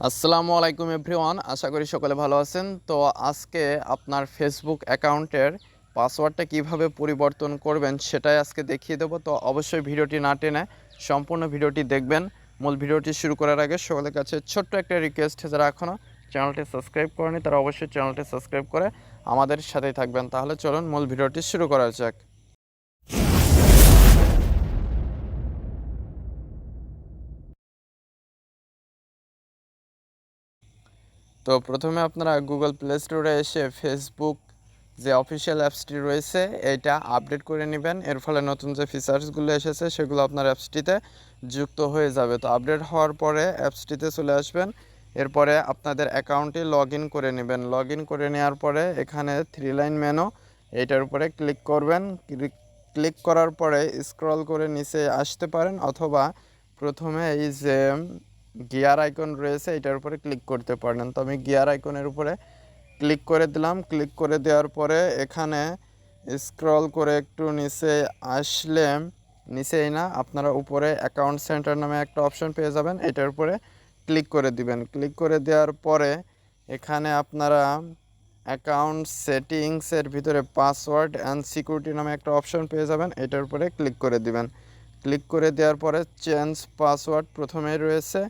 আসসালামু আলাইকুম এভরিওয়ান, আশা করি সকলে ভালো আছেন। তো আজকে আপনার ফেসবুক অ্যাকাউন্টের পাসওয়ার্ডটা কিভাবে পরিবর্তন করবেন সেটাই আজকে দেখিয়ে দেবো। তো অবশ্যই ভিডিওটি না টেনে সম্পূর্ণ ভিডিওটি দেখবেন। মূল ভিডিওটি শুরু করার আগে সকলের কাছে ছোট্ট একটা রিকোয়েস্ট, যারা এখনও চ্যানেলটি সাবস্ক্রাইব করেনি তারা অবশ্যই চ্যানেলটি সাবস্ক্রাইব করে আমাদের সাথেই থাকবেন। তাহলে চলুন মূল ভিডিওটি শুরু করা যাক। তো প্রথমে আপনারা গুগল প্লে স্টোরে এসে ফেসবুক যে অফিসিয়াল অ্যাপসটি রয়েছে এটা আপডেট করে নেবেন। এর ফলে নতুন যে ফিচার্সগুলো এসেছে সেগুলো আপনার অ্যাপসটিতে যুক্ত হয়ে যাবে। তো আপডেট হওয়ার পরে অ্যাপসটিতে চলে আসবেন। এরপরে আপনাদের অ্যাকাউন্টে লগ ইন করে নেবেন। লগ ইন করে নেওয়ার পরে এখানে 3 লাইন মেনু, এইটার উপরে ক্লিক করবেন। ক্লিক করার পরে স্ক্রল করে নিচে আসতে পারেন, অথবা প্রথমে এই যে গিয়ার আইকন রয়েছে এটার উপরে ক্লিক করতে পারেন। তো আমি গিয়ার আইকনের উপরে ক্লিক করে দিলাম। ক্লিক করে দেওয়ার পরে এখানে স্ক্রল করে একটু নিচে আসলে, নিচেই না, আপনারা উপরে অ্যাকাউন্ট সেন্টার নামে একটা অপশন পেয়ে যাবেন, এটার উপরে ক্লিক করে দিবেন। ক্লিক করে দেওয়ার পরে এখানে আপনারা অ্যাকাউন্ট সেটিংসের ভিতরে পাসওয়ার্ড অ্যান্ড সিকিউরিটি নামে একটা অপশন পেয়ে যাবেন, এটার উপরে ক্লিক করে দিবেন। ক্লিক করে দেওয়ার পরে চেঞ্জ পাসওয়ার্ড প্রথমেই রয়েছে,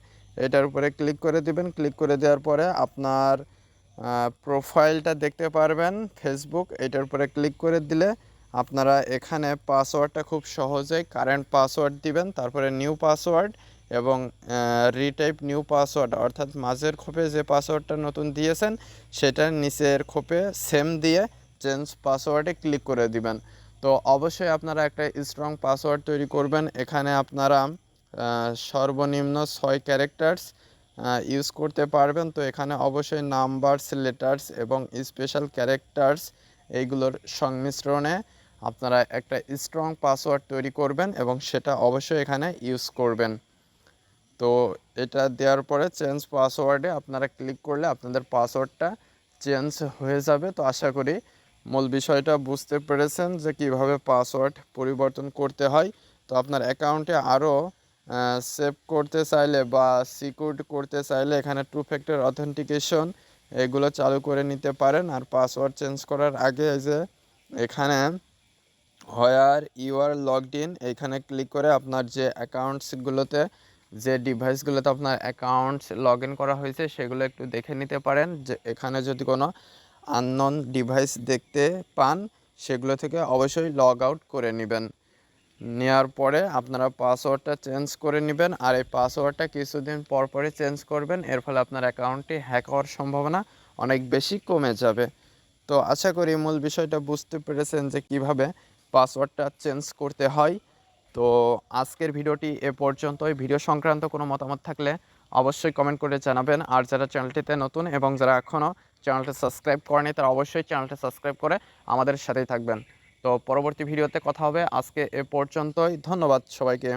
এটার উপরে ক্লিক করে দিবেন। ক্লিক করে দেওয়ার পরে আপনার প্রোফাইলটা দেখতে পারবেন ফেসবুক, এটার উপরে ক্লিক করে দিলে আপনারা এখানে পাসওয়ার্ডটা খুব সহজেই কারেন্ট পাসওয়ার্ড দিবেন, তারপরে নিউ পাসওয়ার্ড এবং রিটাইপ নিউ পাসওয়ার্ড, অর্থাৎ মাঝের খোপে যে পাসওয়ার্ডটা নতুন দিয়েছেন সেটার নিচের খোপে সেম দিয়ে চেঞ্জ পাসওয়ার্ডে ক্লিক করে দিবেন। তো অবশ্যই আপনারা একটা স্ট্রং পাসওয়ার্ড তৈরি করবেন। এখানে আপনারা সর্বনিম্ন 6 ক্যারেক্টার্স ইউজ করতে পারবেন। তো এখানে অবশ্যই নাম্বারস, লেটার্স এবং স্পেশাল ক্যারেক্টার্স এইগুলোর সংমিশ্রণে আপনারা একটা স্ট্রং পাসওয়ার্ড তৈরি করবেন এবং সেটা অবশ্যই এখানে ইউজ করবেন। তো এটা দেওয়ার পরে চেঞ্জ পাসওয়ার্ডে আপনারা ক্লিক করলে আপনাদের পাসওয়ার্ডটা চেঞ্জ হয়ে যাবে। তো আশা করি মূল বিষয়টা বুঝতে পেরেছেন যে কিভাবে পাসওয়ার্ড পরিবর্তন করতে হয়। তো আপনার অ্যাকাউন্টে আরও সেভ করতে চাইলে বা সিকিউর করতে চাইলে এখানে 2 ফ্যাক্টর অথেন্টিকেশন এগুলো চালু করে নিতে পারেন। আর পাসওয়ার্ড চেঞ্জ করার আগে যে এখানে where you are logged in এইখানে ক্লিক করে আপনার যে অ্যাকাউন্টসগুলোতে, যে ডিভাইসগুলোতে আপনার অ্যাকাউন্টস লগ ইন করা হয়েছে সেগুলো একটু দেখে নিতে পারেন। যে এখানে যদি কোনো আননোন ডিভাইস দেখতে পান সেগুলো থেকে অবশ্যই লগ আউট করে নেবেন। নেওয়ার পরে আপনারা পাসওয়ার্ডটা চেঞ্জ করে নেবেন, আর এই পাসওয়ার্ডটা কিছুদিন পর পরই চেঞ্জ করবেন। এর ফলে আপনার অ্যাকাউন্টটি হ্যাক হওয়ার সম্ভাবনা অনেক বেশি কমে যাবে। তো আশা করি মূল বিষয়টা বুঝতে পেরেছেন যে কিভাবে পাসওয়ার্ডটা চেঞ্জ করতে হয়। তো আজকের ভিডিওটি এ পর্যন্তই। ভিডিও সংক্রান্ত কোনো মতামত থাকলে অবশ্যই কমেন্ট করে জানাবেন। আর যারা চ্যানেলটিতে নতুন এবং যারা এখনও চ্যানেলটি সাবস্ক্রাইব করেনি তারা অবশ্যই চ্যানেলটি সাবস্ক্রাইব করে আমাদের সাথেই থাকবেন। তো পরবর্তী ভিডিওতে কথা হবে। আজকে এ পর্যন্তই। ধন্যবাদ সবাইকে।